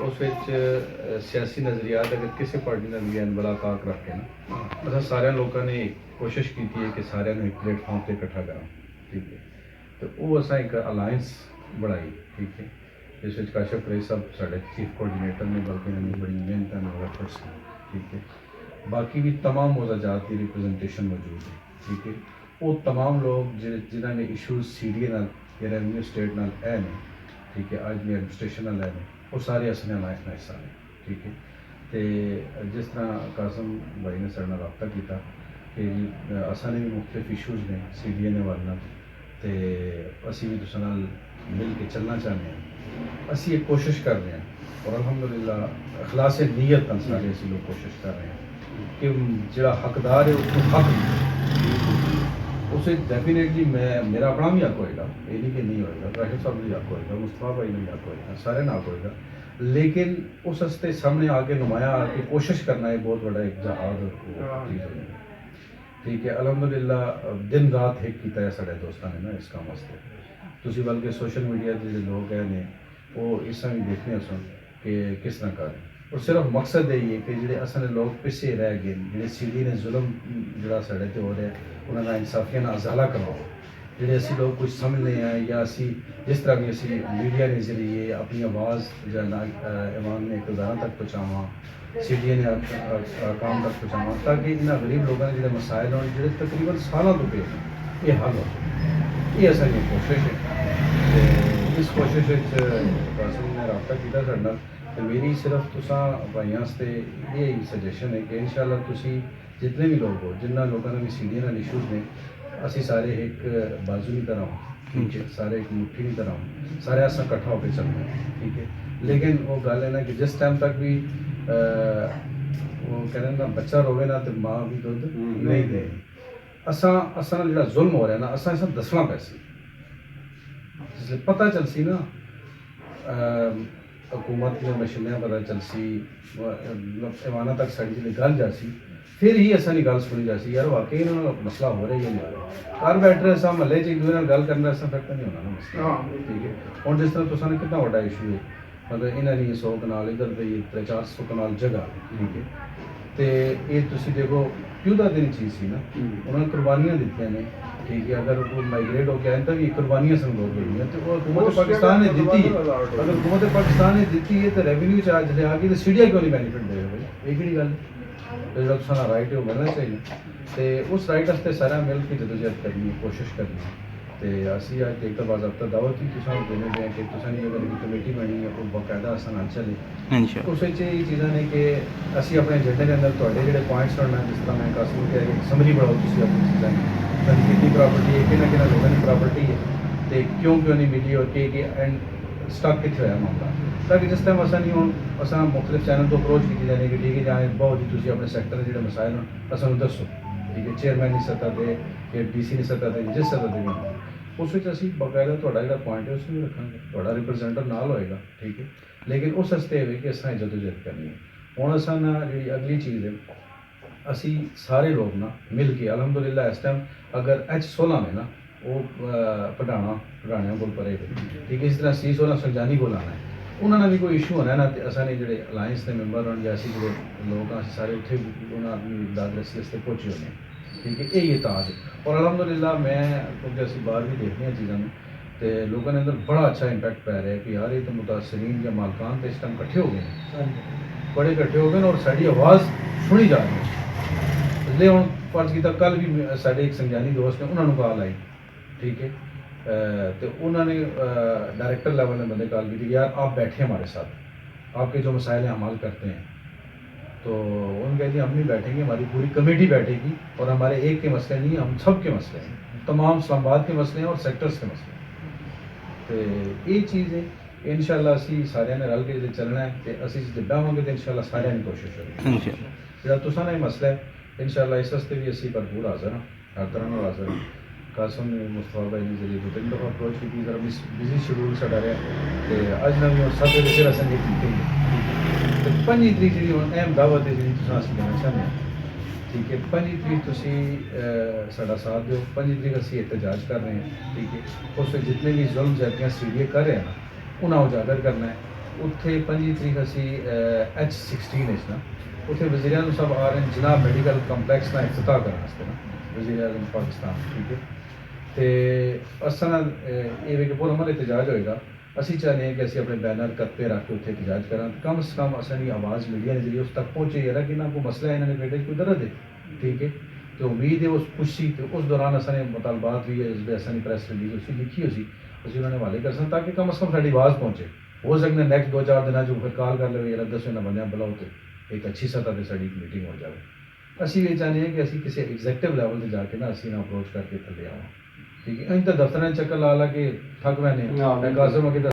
उस सियासी नज़रियात अगर किसी पार्टी ने भी बड़ा ताक रख के ना असा सारे लोगों ने कोशिश की है कि सारे एक प्लेटफॉर्म पर इकट्ठा करा, ठीक है। तो वो असा एक अलायंस बनाई, ठीक है, जिस काशिफ कुरैशी साहब साढ़े चीफ कोआर्डीनेटर ने, बल्कि इन्होंने बड़ी मेहनत एफर्ट्स की, ठीक है। बाकी भी तमाम मौजाजात की रिप्रजेंटेशन मौजूद है, ठीक है। वो तमाम लोग जिन्होंने इशूज़ सी डी ए या रेवन्यू स्टेट नाल है ने, ठीक है, अज में एडमिनिस्ट्रेशन नाल है ने, वो सारे असने अलायंस का हिस्सा ने, ठीक है। तो जिस तरह कासम भाई ने साढ़े नाल रब्ता किया कि असा ने भी मुख्तलिफ इशूज़ ने सी डी ए ने वाले, तो असी भी तुसां नाल मिल के चलना चाहते हैं। असी एक कोशिश कर रहे हैं और अल्हम्दुलिल्लाह अखलास नीयत नाल सारे असी लोग कोशिश कर रहे हैं कि जो हकदार है उसको हक उसे डेफिनेटली मैं मेरा अपना भी हक होएगा, ये नहीं कि नहीं होएगा, काशिफ साहब भी हक होएगा, मुस्तफा भाई ने भी हक होएगा, सारे ना हक होएगा। लेकिन उस हस्ते सामने आके नुमाया आके कोशिश करना एक बहुत बड़ा एक जहाज चीज़ होगी, ठीक है। अलहमदुलिल्लाह दिन रात एक किया है साढ़े दोस्तों ने ना इस काम वास्ते। तुसी बल्कि सोशल मीडिया के जो लोग हैं वो इस तरह भी देखने सुन कि किस तरह करें, और सिर्फ मकसद यही है कि जो असल लोग पिछे रह गए, जो सीढ़ी ने जुल्म जो साढ़े ते हो रहा है उन्होंने इंसाफिया ना अजाला करवाओ, जो असी लोग कुछ समझने हैं या असी जिस तरह भी असी मीडिया के जरिए अपनी आवाज़ जो इमाम ने इकतदार तक पहुँचावा, सी डी ए ने काम तक पहुँचावा, ताकि इन्होंने गरीब लोगों के जो मसाइल हो जो तकरीबन सालों तो पे ये हल हो। ये असानी कोशिश है, तो इस कोशिश कासिम ने रब्ता किया साढ़े नाल। तो मेरी सिर्फ तुसां भाइयों वास्ते ये सजेशन है कि इंशाअल्लाह तुसी जितने भी लोग हो, जिन्होंने लोगों ने भी सी डी ए नाल इशूज़ ने, असी सारे एक बाजू की तरह हो, ठीक है, सारे एक मुट्ठी की तरह हो, सारे असा इकट्ठा होकर चलना है, ठीक है। लेकिन वो गल है ना कि जिस टाइम तक भी वो कहते ना बच्चा रोवे ना तो माँ भी दुध नहीं दे, असा असा जो जुल्म हो रहा है ना असा इस दसना पैसे जिससे पता चलसी ना हुकूमत की मशीनें पता चलसी इमाना तक साड़ी जो गल जासी, फिर ही असा गल सुनी जासी यार वाकई इन्होंने मसला हो रहा है नहीं घर बैठे असा महल च एक दूसरे गल करना असा फिर तो नहीं होना ना मसला, ठीक है। और जिस तरह तुसाने कितना बड़ा इशू है, मतलब इन्होंने 100 कनाल इधर दी 400 कनाल जगह, ठीक है। तो ये तुसी देखो क्यों का दिन चीज़ सी ना उन्होंने कुर्बानियाँ दी ने, ठीक है। अगर वो माइग्रेट होकर आए तो भी कुर्बानियाँ संभव हुई हैं, तो वो हुकूमत पाकिस्तान ने दी है। अगर हुकूमत पाकिस्तान ने दी है तो रेवन्यू चार्ज ले आ गई तो सीडिया क्यों नहीं बेनीफिट दे भाई, ये कि गल तो जो सारा राइट है वो मिलना चाहिए। तो उस राइट वास्ते सारा मिल के जदोजहद करनी है, कोशिश करनी है। तो असी अज एक बाज़ाब्ता दावत ही तुसां देने पे कि तुसां अगर एक कमेटी बनी है वो बाकायदा असा नाल चले। उस ये चीज़ा ने कि असी अपने एजेंडे के अंदर थोड़े जो पॉइंट्स होना, जिस तरह मैं कासिम कह रही समरी बढ़ाओ तुम अपनी चीज़ा कितनी प्रॉपर्टी है, कि लोगों की प्रॉपर्टी है, तो क्यों क्यों नहीं मिली और कि एंड स्टॉक कितने होया मामला, ताकि जिस टाइम असा नहीं हो असा मुख्तलिफ चैनल तो अप्रोच की जाने कि ठीक है जहाँ बहुत ही तुम अपने सैक्टर के जो मसाइल हो असा दसो, ठीक है। चेयरमैन की सतह पर या डी सी की सतह पर जिस सतह पर भी होना उस असी बाकायदा जो पॉइंट है उसमें भी रखा थोड़ा रिप्रजेंटेटिव नाल होएगा, ठीक है। लेकिन उस हस्ते है कि असा जदोजहद करनी है। हुण असा ना जी अगली चीज़ है असी सारे लोग ना मिल के अलहमदुलिल्लाह इस टाइम अगर H16 में ना वो पढ़ाने को परे, ठीक है। इस तरह C16 संजानी को लाना है, उन्होंने भी कोई इशू होना है ना तो असा ने जो अलायंस के मैंबर हो जैसे जो लोग हैं सारे उत्थे उन्होंने अपनी दाद रसी वास्ते पहुँचे होने, ठीक है। यही ताज है और अलहमदुलिल्लाह मैं क्योंकि असी बाहर भी देखते हैं चीज़ों में तो लोगों के अंदर बड़ा अच्छा इंपैक्ट पै रहा है कि यार ये तो मुतासरीन या मालकान तो इस टाइम कट्ठे हो गए हैं, बड़े कट्ठे हो गए और साड़ी आवाज़ सुनी जा रही है। इसलिए हम फर्ज किया कल भी साढ़े एक संजानी दोस्त ने उन्होंने कॉल आई, ठीक है। तो उन्होंने डायरेक्टर लेवल में बंदे कॉल की थी यार आप बैठे हमारे साथ, आपके जो मसाइल हैं हम हल करते हैं। तो उन्होंने कहा जी हम नहीं बैठेंगे, हमारी पूरी कमेटी बैठेगी और हमारे एक के मसले नहीं हम सब के मसले हैं, तमाम इस्लामाबाद के मसले हैं और सेक्टर्स के मसले हैं। तो ये चीज़ है इंशाअल्लाह असी सारे ने रल के जो चलना है तो असी जो बहांगे तो इंशाअल्लाह सारे की कोशिश होगी जो तुसा ने मसला है इंशाअल्लाह इस वास्ते भी असी भरपूर हाजिर हाँ, हर तरह में हाजिर हाँ। कासम ने मुस्तफा भाई ने जरिए 2-3 दफ़ा अप्रोच की जरा बिजी शेड्यूल साढ़ा रहा तो अज नवी और सब फिर असें की तो 5 तरीक जी अहम दावत है जी तुम अस देना चाहते हैं, ठीक है। 5 तरीक तुम साढ़ा साथ दो, 5 तरीक असी एहतजाज कर रहे हैं, ठीक है। उस जितने भी जुल्म ज्यादतियाँ सीरिये कर रहे हैं ना उन्हें उजागर करना है ਉੱਥੇ 25 ਤਰੀਕ ਅਸੀਂ H16 ਵਿੱਚ ਨਾ ਉੱਥੇ ਵਜ਼ੀਰ ਆਜ਼ਮ ਸਾਹਿਬ ਆ ਰਹੇ ਨੇ ਜਨਾਬ ਮੈਡੀਕਲ ਕੰਪਲੈਕਸ ਦਾ ਇਫਤਤਾਹ ਕਰਨ ਵਾਸਤੇ ਨਾ ਵਜ਼ੀਰ ਆਜ਼ਮ ਪਾਕਿਸਤਾਨ, ਠੀਕ ਹੈ। ਤੇ ਅਸਾਂ ਨਾਲ ਇਹ ਵੀ ਕਿ ਪੂਰਾ ਮਨ ਇਤਜਾਜ ਹੋਏਗਾ। ਅਸੀਂ ਚਾਹੁੰਦੇ ਹਾਂ ਕਿ ਅਸੀਂ ਆਪਣੇ ਬੈਨਰ ਕੱਤੇ ਰੱਖ ਕੇ ਉੱਥੇ ਇਤਜਾਜ ਕਰਾਂ, ਕਮ ਸੇ ਕਮ ਅਸਾਂ ਆਵਾਜ਼ मीडिया के जरिए उस तक पहुँचे यार कि ना कोई मसला है, इन्होंने बेटे कोई दर्द है, ठीक है। तो उम्मीद है उस खुशी तो उस दौरान असां मुतालबात भी है जिस असां प्रेस रिलीज उसी लिखी हो सी ਅਸੀਂ ਉਹਨਾਂ ਨੇ ਹਵਾਲੇ ਕਰ ਸਕਣ ताकि कम से कम साड़ी आवाज़ पहुँचे। हो सकता है नैक्सट 2-4 दिनों जो फिर कॉल कर ले यार 10 ना बंद बुलाओ तो एक अच्छी सतह पर साड़ी मीटिंग हो जाए। ਅਸੀਂ ਇਹ ਚਾਹੁੰਦੇ ਹਾਂ ਕਿ ਅਸੀਂ ਕਿਸੇ ਐਗਜ਼ੈਕਟਿਵ ਲੈਵਲ ਤੇ ਜਾ ਕੇ ਨਾ ਅਸੀਂ ਨਾ ਅਪਰੋਚ ਕਰਕੇ ਥੱਲੇ ਆਵਾਂ, ਠੀਕ ਹੈ। ਅਸੀਂ ਤਾਂ ਦਫ਼ਤਰਾਂ 'ਚ ਚੱਕਰ ਲਾ ਲਾ ਕੇ ਥੱਕ ਬੈਨੇ ਹਾਂ, ਮੈਂ ਕਾਜ਼ਮ ਅੱਗੇ